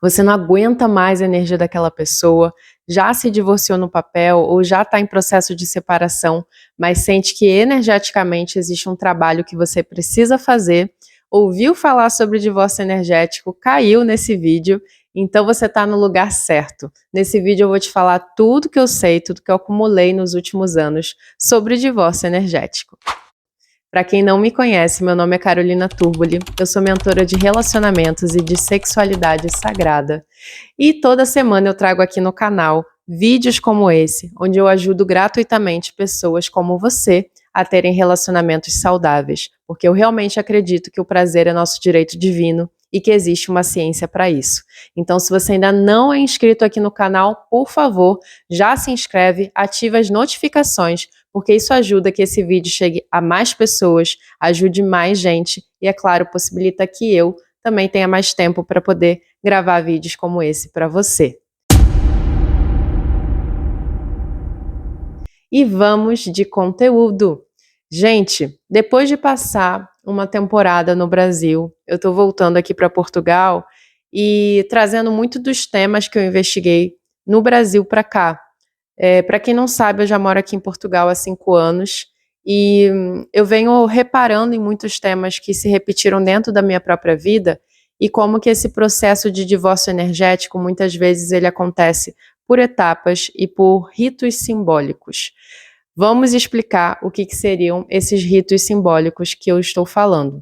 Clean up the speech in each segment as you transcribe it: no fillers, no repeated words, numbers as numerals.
Você não aguenta mais a energia daquela pessoa, já se divorciou no papel ou já está em processo de separação, mas sente que energeticamente existe um trabalho que você precisa fazer, ouviu falar sobre divórcio energético, caiu nesse vídeo, então você está no lugar certo. Nesse vídeo eu vou te falar tudo que eu sei, tudo que eu acumulei nos últimos anos sobre divórcio energético. Para quem não me conhece, meu nome é Carolina Turboli, eu sou mentora de relacionamentos e de sexualidade sagrada. E toda semana eu trago aqui no canal vídeos como esse, onde eu ajudo gratuitamente pessoas como você a terem relacionamentos saudáveis, porque eu realmente acredito que o prazer é nosso direito divino e que existe uma ciência para isso. Então, se você ainda não é inscrito aqui no canal, por favor, já se inscreve, ativa as notificações, porque isso ajuda que esse vídeo chegue a mais pessoas, ajude mais gente e, é claro, possibilita que eu também tenha mais tempo para poder gravar vídeos como esse para você. E vamos de conteúdo. Gente, depois de passar uma temporada no Brasil, eu estou voltando aqui para Portugal e trazendo muito dos temas que eu investiguei no Brasil para cá. Para quem não sabe, eu já moro aqui em Portugal há 5 anos e eu venho reparando em muitos temas que se repetiram dentro da minha própria vida e como que esse processo de divórcio energético, muitas vezes ele acontece por etapas e por ritos simbólicos. Vamos explicar o que seriam esses ritos simbólicos que eu estou falando.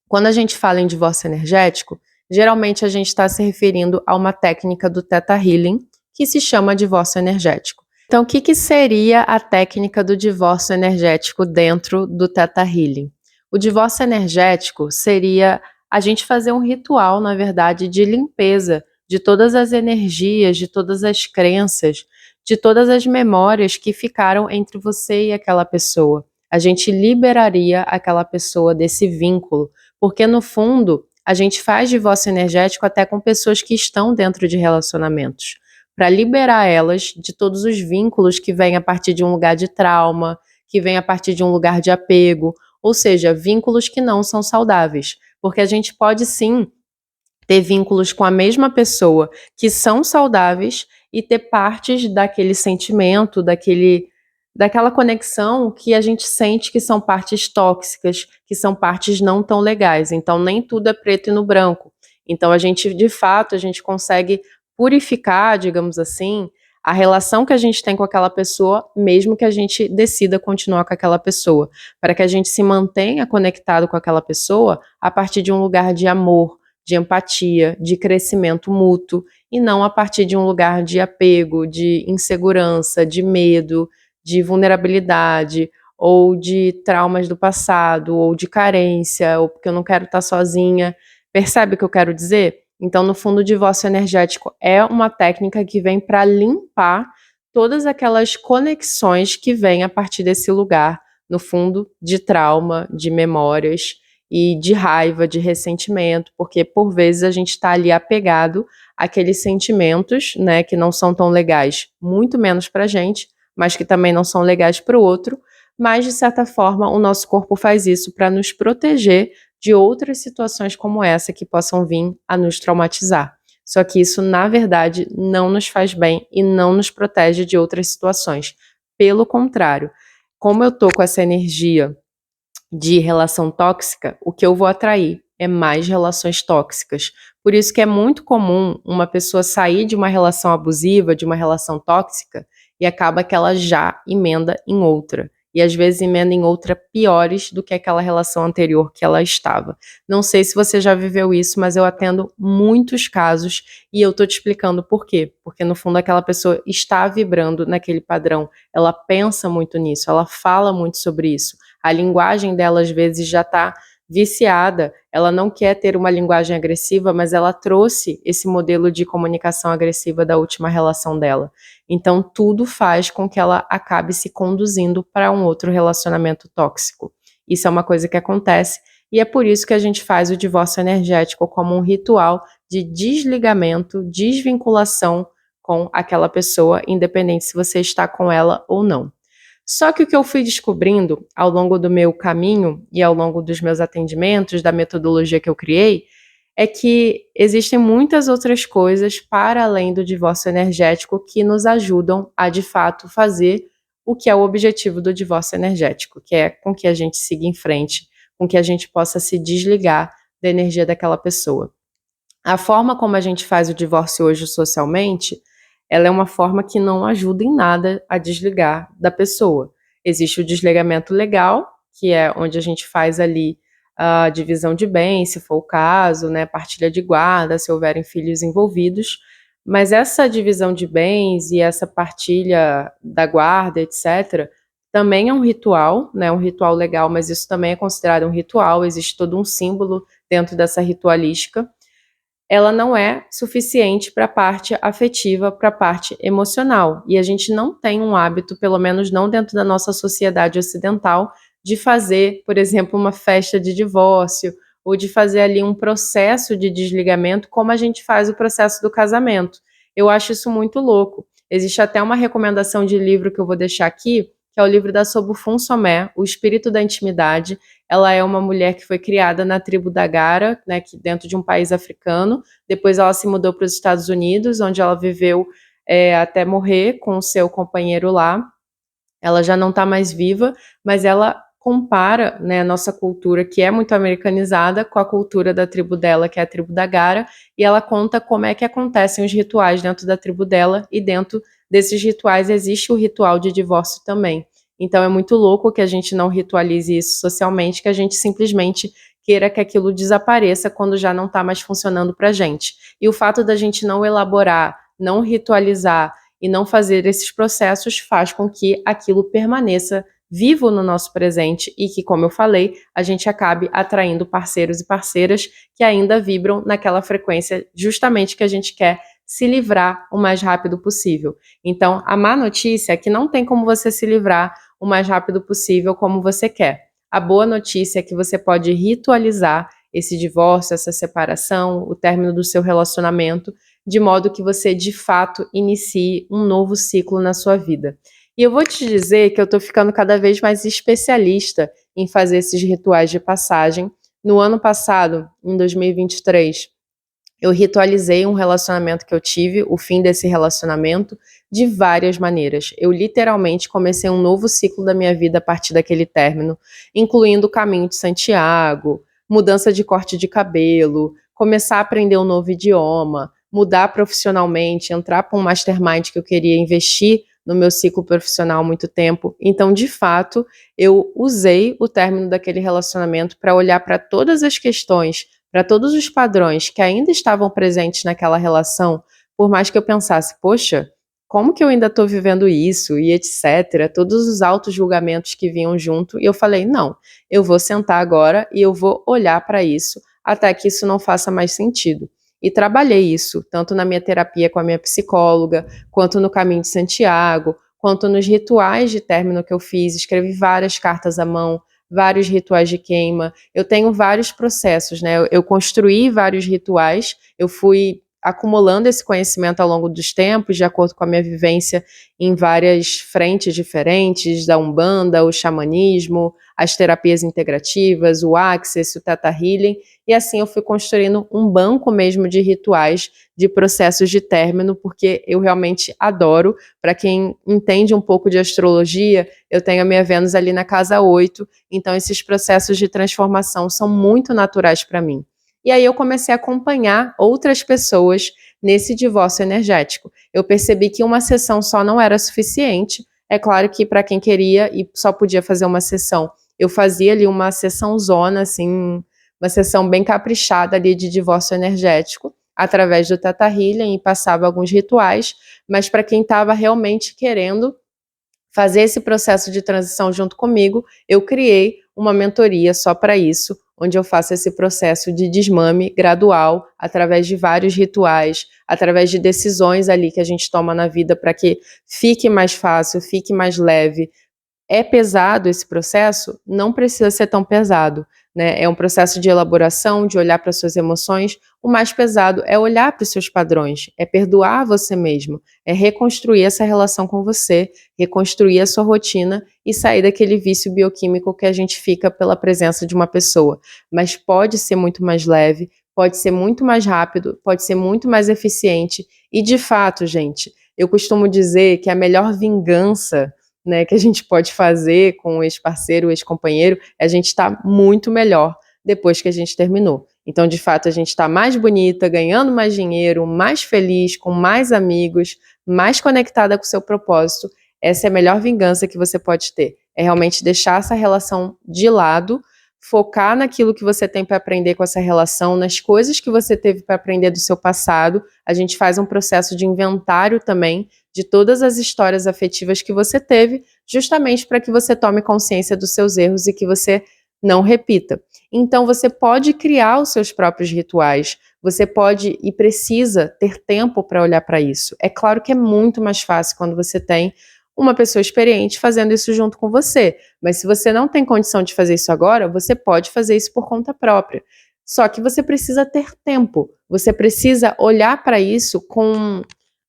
Quando a gente fala em divórcio energético, geralmente a gente está se referindo a uma técnica do Theta Healing, que se chama divórcio energético. Então, o que seria a técnica do divórcio energético dentro do Theta Healing? O divórcio energético seria a gente fazer um ritual, na verdade, de limpeza de todas as energias, de todas as crenças, de todas as memórias que ficaram entre você e aquela pessoa. A gente liberaria aquela pessoa desse vínculo, porque no fundo a gente faz divórcio energético até com pessoas que estão dentro de relacionamentos, para liberar elas de todos os vínculos que vêm a partir de um lugar de trauma, que vêm a partir de um lugar de apego, ou seja, vínculos que não são saudáveis, porque a gente pode sim ter vínculos com a mesma pessoa que são saudáveis e ter partes daquele sentimento, daquela conexão que a gente sente que são partes tóxicas, que são partes não tão legais. Então, nem tudo é preto e no branco. Então, a gente, de fato, a gente consegue purificar, digamos assim, a relação que a gente tem com aquela pessoa, mesmo que a gente decida continuar com aquela pessoa, para que a gente se mantenha conectado com aquela pessoa a partir de um lugar de amor, de empatia, de crescimento mútuo, e não a partir de um lugar de apego, de insegurança, de medo, de vulnerabilidade, ou de traumas do passado, ou de carência, ou porque eu não quero estar sozinha. Percebe o que eu quero dizer? Então, no fundo, o divórcio energético é uma técnica que vem para limpar todas aquelas conexões que vêm a partir desse lugar, no fundo, de trauma, de memórias e de raiva, de ressentimento, porque por vezes a gente está ali apegado àqueles sentimentos, né, que não são tão legais, muito menos para a gente, mas que também não são legais para o outro, mas de certa forma o nosso corpo faz isso para nos proteger de outras situações como essa que possam vir a nos traumatizar. Só que isso, na verdade, não nos faz bem e não nos protege de outras situações. Pelo contrário, como eu tô com essa energia de relação tóxica, o que eu vou atrair é mais relações tóxicas. Por isso que é muito comum uma pessoa sair de uma relação abusiva, de uma relação tóxica, e acaba que ela já emenda em outra. E às vezes emenda em outra piores do que aquela relação anterior que ela estava. Não sei se você já viveu isso, mas eu atendo muitos casos e eu tô te explicando por quê. Porque no fundo aquela pessoa está vibrando naquele padrão, ela pensa muito nisso, ela fala muito sobre isso. A linguagem dela às vezes já está viciada, ela não quer ter uma linguagem agressiva, mas ela trouxe esse modelo de comunicação agressiva da última relação dela. Então tudo faz com que ela acabe se conduzindo para um outro relacionamento tóxico. Isso é uma coisa que acontece e é por isso que a gente faz o divórcio energético como um ritual de desligamento, desvinculação com aquela pessoa, independente se você está com ela ou não. Só que o que eu fui descobrindo ao longo do meu caminho e ao longo dos meus atendimentos, da metodologia que eu criei, é que existem muitas outras coisas para além do divórcio energético que nos ajudam a, de fato, fazer o que é o objetivo do divórcio energético, que é com que a gente siga em frente, com que a gente possa se desligar da energia daquela pessoa. A forma como a gente faz o divórcio hoje socialmente, ela é uma forma que não ajuda em nada a desligar da pessoa. Existe o desligamento legal, que é onde a gente faz ali a divisão de bens, se for o caso, né, partilha de guarda, se houverem filhos envolvidos, mas essa divisão de bens e essa partilha da guarda, etc., também é um ritual, né, um ritual legal, mas isso também é considerado um ritual, existe todo um símbolo dentro dessa ritualística. Ela não é suficiente para a parte afetiva, para a parte emocional. E a gente não tem um hábito, pelo menos não dentro da nossa sociedade ocidental, de fazer, por exemplo, uma festa de divórcio ou de fazer ali um processo de desligamento como a gente faz o processo do casamento. Eu acho isso muito louco. Existe até uma recomendação de livro que eu vou deixar aqui, que é o livro da Sobhulfun Somé, O Espírito da Intimidade. Ela é uma mulher que foi criada na tribo da Gara, né, que dentro de um país africano. Depois ela se mudou para os Estados Unidos, onde ela viveu até morrer com o seu companheiro lá. Ela já não está mais viva, mas ela compara, né, a nossa cultura, que é muito americanizada, com a cultura da tribo dela, que é a tribo da Gara, e ela conta como é que acontecem os rituais dentro da tribo dela, e dentro desses rituais existe o ritual de divórcio também. Então é muito louco que a gente não ritualize isso socialmente, que a gente simplesmente queira que aquilo desapareça quando já não está mais funcionando para a gente. E o fato da gente não elaborar, não ritualizar e não fazer esses processos faz com que aquilo permaneça vivo no nosso presente e que, como eu falei, a gente acabe atraindo parceiros e parceiras que ainda vibram naquela frequência justamente que a gente quer se livrar o mais rápido possível. Então, a má notícia é que não tem como você se livrar o mais rápido possível como você quer. A boa notícia é que você pode ritualizar esse divórcio, essa separação, o término do seu relacionamento, de modo que você, de fato, inicie um novo ciclo na sua vida. E eu vou te dizer que eu estou ficando cada vez mais especialista em fazer esses rituais de passagem. No ano passado, em 2023, eu ritualizei um relacionamento que eu tive, o fim desse relacionamento, de várias maneiras. Eu literalmente comecei um novo ciclo da minha vida a partir daquele término, incluindo o caminho de Santiago, mudança de corte de cabelo, começar a aprender um novo idioma, mudar profissionalmente, entrar para um mastermind que eu queria investir no meu ciclo profissional há muito tempo. Então, de fato, eu usei o término daquele relacionamento para olhar para todas as questões, para todos os padrões que ainda estavam presentes naquela relação, por mais que eu pensasse, poxa, como que eu ainda estou vivendo isso e etc., todos os auto-julgamentos que vinham junto, e eu falei, não, eu vou sentar agora e eu vou olhar para isso até que isso não faça mais sentido. E trabalhei isso, tanto na minha terapia com a minha psicóloga, quanto no Caminho de Santiago, quanto nos rituais de término que eu fiz, escrevi várias cartas à mão, vários rituais de queima. Eu tenho vários processos, né? Eu construí vários rituais, eu fui acumulando esse conhecimento ao longo dos tempos, de acordo com a minha vivência em várias frentes diferentes, da Umbanda, o xamanismo, as terapias integrativas, o Access, o Theta Healing, e assim eu fui construindo um banco mesmo de rituais, de processos de término, porque eu realmente adoro. Para quem entende um pouco de astrologia, eu tenho a minha Vênus ali na casa 8, então esses processos de transformação são muito naturais para mim. E aí eu comecei a acompanhar outras pessoas nesse divórcio energético. Eu percebi que uma sessão só não era suficiente. É claro que para quem queria e só podia fazer uma sessão, eu fazia ali uma sessão zona, assim, uma sessão bem caprichada ali de divórcio energético, através do Theta Healing, e passava alguns rituais, mas para quem estava realmente querendo fazer esse processo de transição junto comigo, eu criei uma mentoria só para isso, onde eu faço esse processo de desmame gradual, através de vários rituais, através de decisões ali que a gente toma na vida para que fique mais fácil, fique mais leve. É pesado esse processo? Não precisa ser tão pesado, né? É um processo de elaboração, de olhar para suas emoções. O mais pesado é olhar para os seus padrões, é perdoar você mesmo, é reconstruir essa relação com você, reconstruir a sua rotina e sair daquele vício bioquímico que a gente fica pela presença de uma pessoa. Mas pode ser muito mais leve, pode ser muito mais rápido, pode ser muito mais eficiente e, de fato, gente, eu costumo dizer que a melhor vingança, né, que a gente pode fazer com o ex-parceiro, o ex-companheiro, é a gente estar muito melhor depois que a gente terminou. Então, de fato, a gente está mais bonita, ganhando mais dinheiro, mais feliz, com mais amigos, mais conectada com o seu propósito. Essa é a melhor vingança que você pode ter. É realmente deixar essa relação de lado, focar naquilo que você tem para aprender com essa relação, nas coisas que você teve para aprender do seu passado. A gente faz um processo de inventário também de todas as histórias afetivas que você teve, justamente para que você tome consciência dos seus erros e que você não repita. Então você pode criar os seus próprios rituais, você pode e precisa ter tempo para olhar para isso. É claro que é muito mais fácil quando você tem uma pessoa experiente fazendo isso junto com você, mas se você não tem condição de fazer isso agora, você pode fazer isso por conta própria. Só que você precisa ter tempo, você precisa olhar para isso com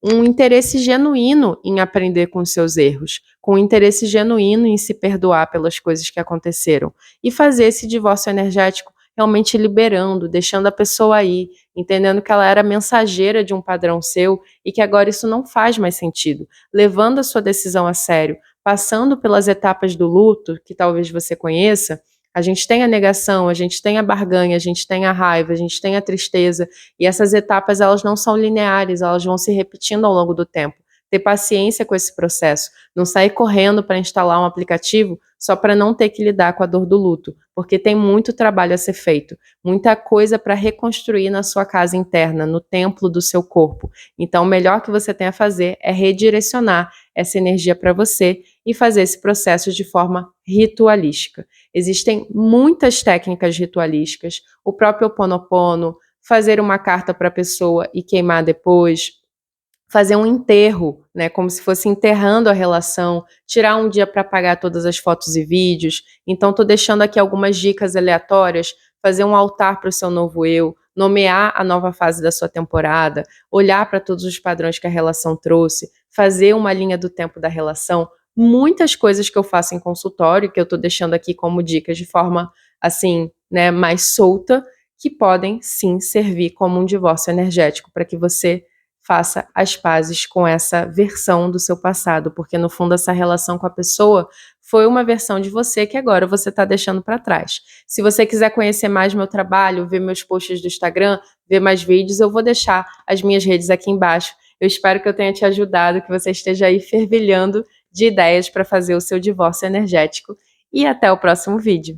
um interesse genuíno em aprender com os seus erros, com um interesse genuíno em se perdoar pelas coisas que aconteceram e fazer esse divórcio energético realmente liberando, deixando a pessoa aí, entendendo que ela era mensageira de um padrão seu e que agora isso não faz mais sentido, levando a sua decisão a sério, passando pelas etapas do luto, que talvez você conheça. A gente tem a negação, a gente tem a barganha, a gente tem a raiva, a gente tem a tristeza, e essas etapas elas não são lineares, elas vão se repetindo ao longo do tempo. Ter paciência com esse processo, não sair correndo para instalar um aplicativo só para não ter que lidar com a dor do luto, porque tem muito trabalho a ser feito, muita coisa para reconstruir na sua casa interna, no templo do seu corpo. Então, o melhor que você tem a fazer é redirecionar essa energia para você e fazer esse processo de forma ritualística. Existem muitas técnicas ritualísticas, o próprio Ho Oponopono, fazer uma carta para a pessoa e queimar depois, fazer um enterro, né, como se fosse enterrando a relação, tirar um dia para apagar todas as fotos e vídeos. Então, estou deixando aqui algumas dicas aleatórias, fazer um altar para o seu novo eu, nomear a nova fase da sua temporada, olhar para todos os padrões que a relação trouxe, fazer uma linha do tempo da relação, muitas coisas que eu faço em consultório, que eu estou deixando aqui como dicas de forma, assim, né, mais solta, que podem, sim, servir como um divórcio energético, para que você faça as pazes com essa versão do seu passado, porque no fundo essa relação com a pessoa foi uma versão de você que agora você está deixando para trás. Se você quiser conhecer mais meu trabalho, ver meus posts do Instagram, ver mais vídeos, eu vou deixar as minhas redes aqui embaixo. Eu espero que eu tenha te ajudado, que você esteja aí fervilhando de ideias para fazer o seu divórcio energético. E até o próximo vídeo.